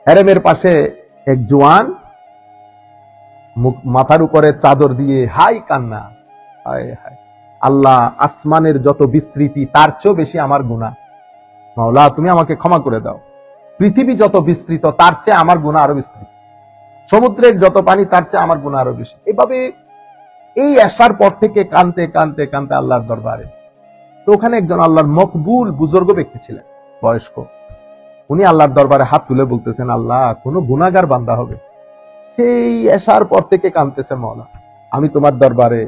হেরেমের পাশে এক জওয়ান মাথার উপরে চাদর দিয়ে হাই কান্না, হায় হায় আল্লাহ, আসমানের যত বিস্তৃতি তার চেয়েও বেশি আমার গুনাহ, মাওলা তুমি আমাকে ক্ষমা করে দাও। পৃথিবী যত বিস্তৃত তার চেয়ে আমার গুনাহ আরো বিস্তৃত, সমুদ্রের যত পানি তার চেয়ে আমার গুনাহ আরো বেশি। এভাবে এই আসার পর থেকে কানতে কানতে কানতে আল্লাহর দরবারে। তো ওখানে একজন আল্লাহর মকবুল বুজুর্গ ব্যক্তি ছিলেন, বয়স্ক। উনি আল্লাহর দরবারে হাত তুলে বলতেছেন, আল্লাহ কোন গুনাহগার বান্দা হবে, সেই আসার পর থেকে কানতেছে, মাওলা আমি তোমার দরবারে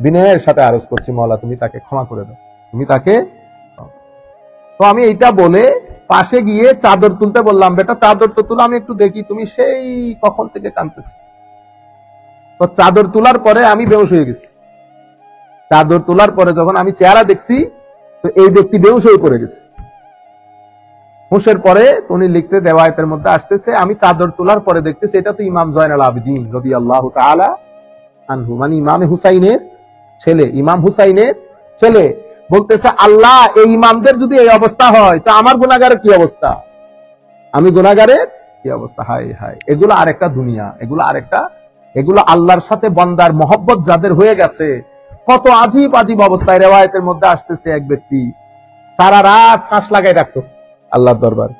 বিনয়ের সাথে আরজ করছি, মাওলা তুমি তাকে ক্ষমা করে দাও, তুমি তাকে। তো আমি এইটা বলে পাশে গিয়ে চাদর তুলতে বললাম, বেটা চাদর তো তুলো, আমি একটু দেখি তুমি সেই কখন থেকে কাঁদতেছ। তো চাদর তোলার পরে আমি বেহুশ হয়ে গেছি। চাদর তোলার পরে যখন আমি চেহারা দেখছি, তো এই ব্যক্তি বেহুশ হয়ে পড়ে গেছে। হুঁশের পরে উনি লিখতে দেওয়ায়তের মধ্যে আসতেছে, আমি চাদর তোলার পরে দেখতেছি এটা তো ইমাম জয়নাল আবেদিন রাদিয়াল্লাহু তাআলা আনহু, মানে ইমাম হুসাইনের ছেলে, ইমাম হুসাইনের ছেলে। বলতেছে, আল্লাহ এই ইমামদের যদি এই অবস্থা হয় তো আমার গুনাহগারের কি অবস্থা, আমি গুনাহগারের কি অবস্থা। হায় হায়, এগুলো আরেকটা দুনিয়া, এগুলো আল্লাহর সাথে বান্দার মহব্বত যাদের হয়ে গেছে, কত আজীব আজীব অবস্থায়। রিওয়ায়াতের মধ্যে আসতেছে এক ব্যক্তি সারা রাত ফাঁস লাগাই রাখতো আল্লাহর দরবার,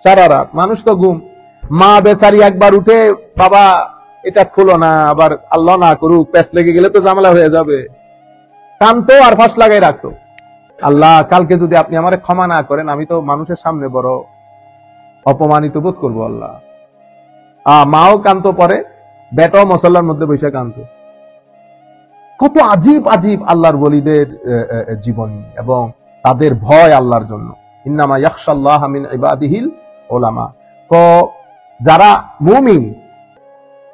সারা রাত। মানুষ তো ঘুম, মা বেচারি একবার উঠে, বাবা এটা খুলো না, আবার আল্লাহ না করুক প্যাচ লেগে গেলে তো ঝামেলা হয়ে যাবে, কানতো আর ফাঁস লাগাই রাখতো। আল্লাহ কালকে যদি আপনি আমারে ক্ষমা না করেন, আমি তো মানুষের সামনে বড় অপমানিত বোধ করবো। আল্লাহ মাও কানতো, পরে বেটাও মসল্লার মধ্যে বসে কানতো। কত আজীব আজীব আল্লাহর ওলিদের জীবনী এবং তাদের ভয় আল্লাহর জন্য। ইন্নামা ইয়াখশাল্লাহ মিন ইবাদিহিল উলামা। তো যারা মুমিন,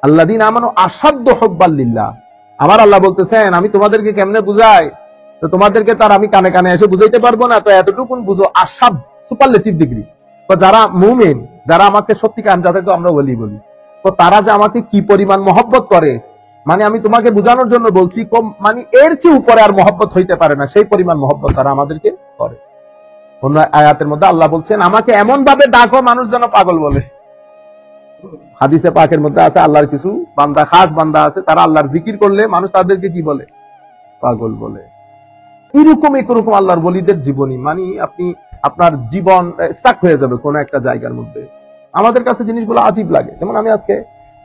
আল্লাযীনা আমানু আশাদ্দু হুব্বাল লিল্লাহ, আমার আল্লাহ বলতেছেন আমি তোমাদেরকে কেমনে বুঝাই, তো তোমাদেরকে তার আমি কানে কানে এসে বুঝাইতে পারবো না, তো এতটুকুন বুঝো, আশাদ সুপারলেটিভ ডিগ্রি। তো যারা মুমিন, যারা আমাকে সত্যিকার, যাদেরকে আমরা ওলি বলি, তো তারা যে আমাকে কি পরিমাণ মহব্বত করে, মানে আমি তোমাকে বোঝানোর জন্য বলছি, মানে এর চেয়ে উপরে আর মহব্বত হইতে পারে না, সেই পরিমাণ মহব্বত তারা আমাদেরকে করে। অন্য আয়াতের মধ্যে আল্লাহ বলছেন, আমাকে এমন ভাবে ডাকো মানুষ যেন পাগল বলে। হাদিসে পাকের মধ্যে আছে, আল্লাহর কিছু বান্দা, খাস বান্দা আছে, তারা আল্লাহর জিকির করলে মানুষ তাদেরকে কি বলে, পাগল বলে। এরকম আল্লাহর ওলিদের জীবনী, মানে আপনি আপনার জীবন স্টাক হয়ে যাবে কোন একটা জায়গার মধ্যে। আমাদের কাছে জিনিসগুলো আজীব লাগে। যেমন আমি আজকে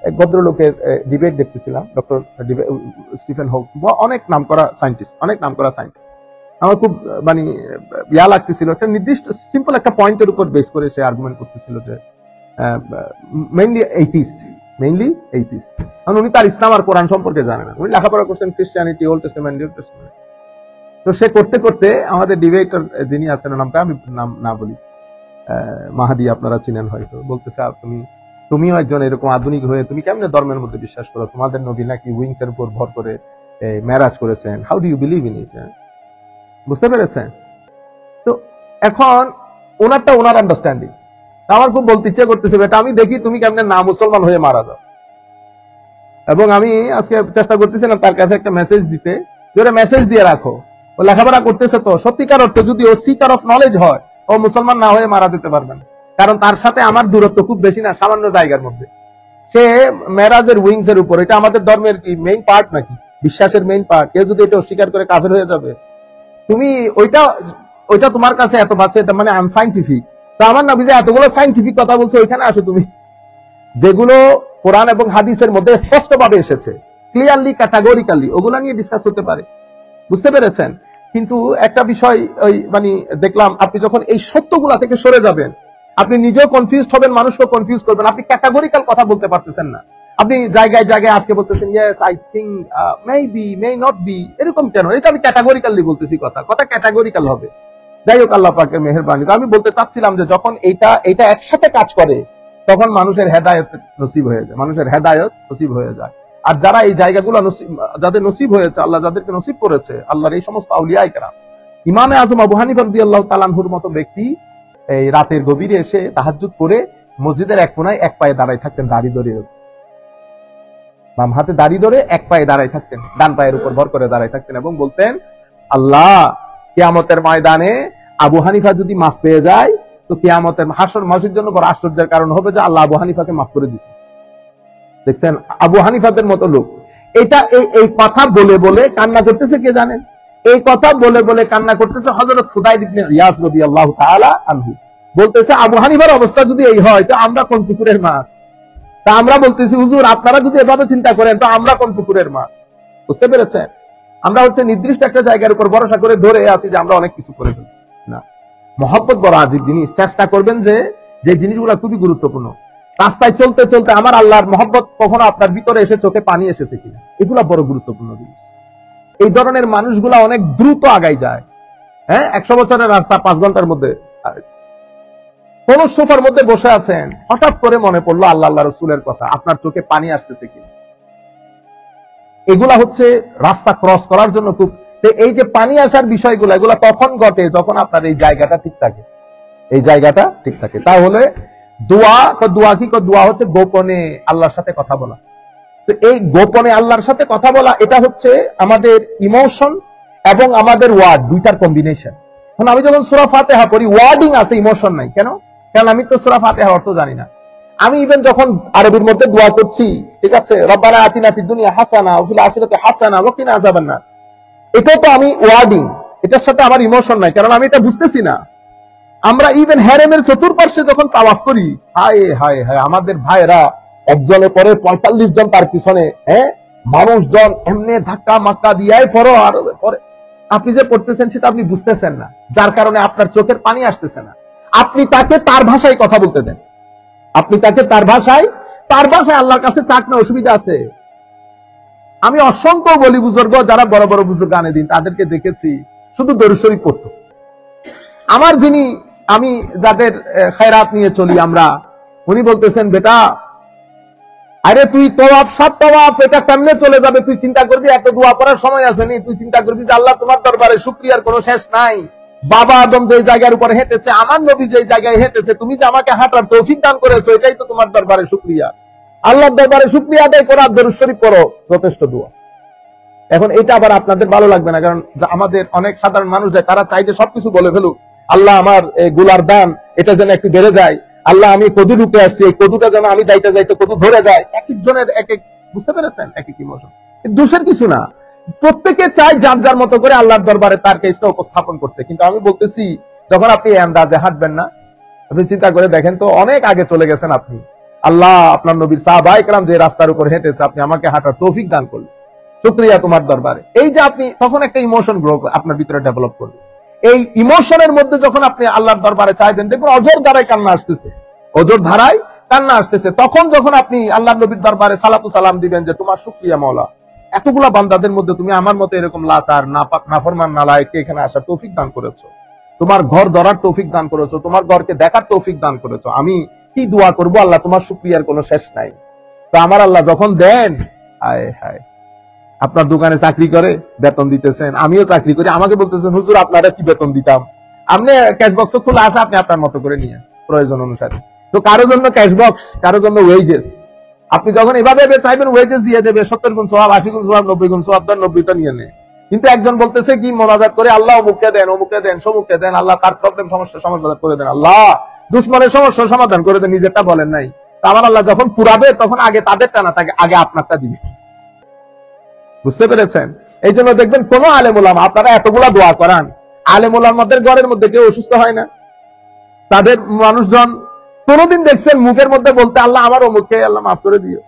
এক ভদ্রলোকের ডিবেট দেখতেছিলাম, ডক্টর স্টিফেন হক, অনেক নাম করা সায়েন্টিস্ট, আমার খুব মানে ইয়া লাগতেছিল, একটা নির্দিষ্ট সিম্পল একটা পয়েন্টের উপর বেস করে সে আর্গুমেন্ট করতেছিল যে মেইনলি এইথিস্ট, কারণ উনি তার ইসলাম আর কোরআন সম্পর্কে জানে না। উনি লেখাপড়া করছেন Christianity, old testament, new testament. তো সে করতে করতে আমাদের ডিবেটর যিনি আছেন, নামটা আমি নাম না বলি, মাহাদি আপনারা চিনেন হয়তো, বলতেছে তুমিও একজন এরকম আধুনিক হয়ে তুমি কেমনে ধর্মের মধ্যে বিশ্বাস করো, তোমাদের নবী নাকি উইংস এর উপর ভর করে মেরাজ করেছেন, how do you believe in it. বুঝতে পেরেছেন? তো এখন ওনার আন্ডারস্ট্যান্ডিং আমার খুব বলতে ইচ্ছে করতেছে, বেটা আমি দেখি তুমি কেমনে না মুসলমান হয়ে মারা যাও। এবং আমি আজকে চেষ্টা করতেছিলাম তার কাছে একটা মেসেজ দিতে, যে মেসেজ দিয়ে রাখো, ও লেখাপড়া করতেছে, তো সত্যিকার অর্থে যদি ও সিকার অফ নলেজ হয়, ও মুসলমান না হয়ে মারা দিতে পারবে না। কারণ তার সাথে আমার দূরত্ব খুব বেশি না, সামান্য জায়গার মধ্যে। সে মেরাজের উইংস এর উপর, এটা আমাদের ধর্মের কি মেইন পার্ট নাকি, বিশ্বাসের মেইন পার্ট। কেউ যদি এটা অস্বীকার করে কাফের হয়ে যাবে। তুমি ওইটা তোমার কাছে এত বাচ্চা, এটা মানে আনসাইন্টিফিক। তো আমার নবী যে এতগুলো সাইন্টিফিক কথা বলছে, ওইখানে আসো তুমি, যেগুলো কোরআন এবং হাদিসের মধ্যে স্পষ্টভাবে এসেছে, ক্লিয়ারলি ক্যাটাগরিক্যালি, ওগুলো নিয়ে ডিসকাস হতে পারে। বুঝতে পেরেছেন? কিন্তু একটা বিষয় ওই মানে দেখলাম, আপনি যখন এই সত্যগুলা থেকে সরে যাবেন, আপনি নিজেও কনফিউজড হবেন, মানুষকেও কনফিউজ করবেন। আপনি ক্যাটাগরিক্যাল কথা বলতে পারতেছেন না, আপনি জায়গায় জায়গায় আজকে বলতেছেন yes I think, maybe, may not be, এরকম কেন? এটা আমি ক্যাটাগরিক্যালি বলতেছি, কথা ক্যাটাগরিক্যাল হবে। যাই হোক, আল্লাহ পাকের মেহেরবানি। তো আমি বলতে চাচ্ছিলাম যে যখন এটা একসাথে কাজ করে, তখন মানুষের হেদায়েত নসিব হয়ে যায়। আর যারা এই জায়গাগুলো যাদের নসিব হয়েছে, আল্লাহ যাদেরকে নসিব করেছে, আল্লাহর এই সমস্ত আউলিয়ায়ে কেরাম, ইমামে আজম আবু হানিফা রাদিয়াল্লাহু তাআলা আনহুর মতো ব্যক্তি এই রাতের গভীরে এসে তাহাজ্জুদ করে মসজিদের এক কোনায় এক পায়ে দাঁড়ায় থাকতেন, দাড়ি ধরে, বাম হাতে দাড়ি ধরে এক পায়ে দাঁড়ায় থাকতেন, ডান পায়ের উপর ভর করে দাঁড়ায় থাকতেন, এবং বলতেন, আল্লাহ কিয়ামতের ময়দানে আবু হানিফা যদি মাফ পেয়ে যায়, তো কিয়ামতের হাসর মাসের জন্য বড় আশ্চর্যের কারণ হবে যে আল্লাহ আবু হানিফাকে মাফ করে দিয়েছেন। দেখছেন আবু হানিফাদের মতো লোক এটা এই কথা বলে বলে কান্না করতেছে, কে জানেন? এই কথা বলে বলে কান্না করতেছে হযরত ফুদাইল ইবনে ইয়াস রাদিয়াল্লাহু তাআলা আনহু। বলতেছে আবু হানিফার অবস্থা যদি এই হয় তো আমরা কোন পুকুরের মাছ? তা আমরা বলতেছি হুজুর আপনারা যদি এভাবে চিন্তা করেন তো আমরা কোন পুকুরের মাছ? বুঝতে পেরেছেন? আমরা হচ্ছে নির্দিষ্ট একটা জায়গার উপর ভরসা করে ধরে আছি যে আমরা অনেক কিছু করে ফেলছি। না, মহব্বত বড় আজীব জিনিস। চেষ্টা করবেন যে যে জিনিসগুলো খুবই গুরুত্বপূর্ণ। রাস্তায় চলতে চলতে আমার আল্লাহর মহব্বত কখনো আপনার ভিতরে এসে চোখে পানি এসেছে কিনা, এগুলা বড় গুরুত্বপূর্ণ জিনিস। এই ধরনের মানুষগুলা অনেক দ্রুত আগাই যায়। হ্যাঁ, 100 বছরের রাস্তা 5 ঘন্টার মধ্যে। কোন সোফার মধ্যে বসে আছেন, হঠাৎ করে মনে পড়লো আল্লাহ আল্লাহ রসুলের কথা, আপনার চোখে পানি আসতেছে কিনা। এগুলা হচ্ছে রাস্তা ক্রস করার জন্য খুব। এই যে পানি আসার বিষয়গুলো এগুলা তখন ঘটে যখন আপনার এই জায়গাটা ঠিক থাকে, এই জায়গাটা ঠিক থাকে। তাহলে দোয়া কি? দোয়া হচ্ছে গোপনে আল্লাহর সাথে কথা বলা। তো এই গোপনে আল্লাহর সাথে কথা বলা এটা হচ্ছে আমাদের ইমোশন এবং আমাদের ওয়ার্ড দুইটার কম্বিনেশন। এখন আমি যখন সূরা ফাতিহা পড়ি ওয়ার্ডিং আছে, ইমোশন নাই। কেন? কারণ আমি তো সূরা ফাতিহার অর্থ জানি না। আমি ইভেন যখন আরবির মধ্যে দোয়া করছি, ঠিক আছে, রব্বানা আতিনা ফিদ দুনিয়া হাসানা ওয়া ফিল আখিরাতি হাসানা ওয়া কিনা আযাবান্নার, এটা তো আমি ওয়ার্ডিং, এটার সাথে আমার ইমোশন নাই, কারণ আমি এটা বুঝতেছি না। আমরা ইভেন হারেমের চতুর্পার্শ্বে যখন তাওয়াফ করি, হায় হায় হায়, আমাদের ভাইরা একজনের পরে 45 জন তার পিছনে, হ্যাঁ, মানুষজন এমনি ধাক্কা মাক্কা দিয়ে পড়ো আর পরে। আপনি যে পড়তেছেন সেটা আপনি বুঝতেছেন না, যার কারণে আপনার চোখের পানি আসতেছে না। আপনি তাকে তার ভাষায় কথা বলতে দেন, আপনি তাকে তার ভাষায় আল্লাহর কাছে চাক না, অসুবিধা আছে। আমি অসংখ্য বলি বুজুর্গ যারা বড় বড় বুজুর্গ গানে দিন, তাদেরকে দেখেছি শুধু দরুদ শরীফ পড়তো। আমার যিনি আমি যাদের খায়রাত নিয়ে চলি আমরা, উনি বলতেছেন বেটা আরে তুই তওয়াফ 7 তওয়াফ এটা কেমনে চলে যাবে, তুই চিন্তা করবি এত দোয়া করার সময় আছে নি, তুই চিন্তা করবি যে আল্লাহ তোমার দরবারে শুকরিয়ার কোনো শেষ নাই। বাবা আদম যে জায়গার উপরে হেঁটেছে, আমার নবী যে জায়গায় হেঁটেছে, তুমি যে আমাকে হাঁটার তৌফিক দান করেছো, এটাই তো তোমার দরবারে শুকরিয়া। আল্লাহর দরবারে শুকরিয়া আদায় করো, দরুদ শরীফ পড়ো, যথেষ্ট দোয়া। এখন এটা আবার আপনাদের ভালো লাগবে না, কারণ আমাদের অনেক সাধারণ মানুষ যায়, তারা চাই যে সবকিছু বলে ফেলুক। আল্লাহ আমার গুলার দান এটা যেন একটু বেড়ে যায়, আল্লাহ আমি কদু ঢুকে আসছি, এই কদুটা যেন আমি যাইতে যাইতে কদু ধরে যায়। এক একজনের এক এক, বুঝতে পেরেছেন, এক এক ইমোশন। দোষের কিছু না, প্রত্যেকে চায় যার যার মতো করে আল্লাহর দরবারে তার কেসটা উপস্থাপন করতে। কিন্তু আমি বলতেছি যখন আপনি আন্দাজে হাঁটবেন না, আপনি চিন্তা করে দেখেন তো অনেক আগে চলে গেছেন আপনি। আল্লাহ আপনার নবীর সাহাবায়ে কেরাম যে রাস্তার উপর হেঁটেছে, আপনি আমাকে হাঁটার তৌফিক দান করলেন, শুকরিয়া তোমার দরবারে। এই যে আপনি তখন একটা ইমোশন গ্রো আপনার ভিতরে ডেভেলপ করবে। এই ইমোশনের মধ্যে যখন আপনি আল্লাহর দরবারে চাইবেন, দেখুন অজর ধারায় কান্না আসতেছে, অজর ধারায় কান্না আসতেছে। তখন যখন আপনি আল্লাহর নবীর দরবারে সালাতু সালাম দিবেন যে তোমার শুকরিয়া মাওলা, এতগুলা বান্দাদের মধ্যে তুমি আমার মতো এরকম লাচার নাপাক নাফরমান নালায়েককে এখানে আসার তৌফিক দান করেছো, তোমার ঘর ধরার তৌফিক দান করেছো, তোমার ঘরকে দেখার তৌফিক দান করেছো। আমি কি দোয়া করব আল্লাহ, তোমার শুকরিয়ার কোনো শেষ নাই। তো আমার আল্লাহ যখন দেন, হায় হায়, আপনার দোকানে চাকরি করে বেতন দিতেছেন, আমিও চাকরি করি, আমাকে বলতেছেন হুজুর আপনারা কি বেতন দিতাম। আপনি ক্যাশ বক্স খোলা আছে, আপনি আপনার মতো করে নিয়ে প্রয়োজন অনুসারে। তো কারো জন্য ক্যাশ বক্স, কারো জন্য ওয়েজেস। আপনি যখন এভাবে চাইবেন ওয়েজেস দিয়ে দেবে, 70 গুণ সওয়াব, 80 গুণ সওয়াব, 90 গুণ সওয়াব, 90টা নিয়ে নেয়। কিন্তু একজন বলতেছে কি মোনাজাত করে, আল্লাহ অমুককে দেন, অমুককে দেন, সমুককে দেন, আল্লাহ তার প্রবলেম সমস্যা সমাধান করে দেন, আল্লাহ দুশ্মনের সমস্যার সমাধান করে দেন, নিজেরটা বলেন নাই। আমার আল্লাহ যখন পুরাবে তখন আগে তাদেরটা না থাকে, আগে আপনারটা দিবে। বুঝতে পেরেছেন? এই জন্য দেখবেন কোন আলেম ওলামা, আপনারা এতগুলা দোয়া করান, আলেম ওলামাদের ঘরের মধ্যে কেউ অসুস্থ হয় না। তাদের মানুষজন কোনদিন দেখছেন মুখের মধ্যে বলতে আল্লাহ আমার অমুককে আল্লাহ মাফ করে দিও?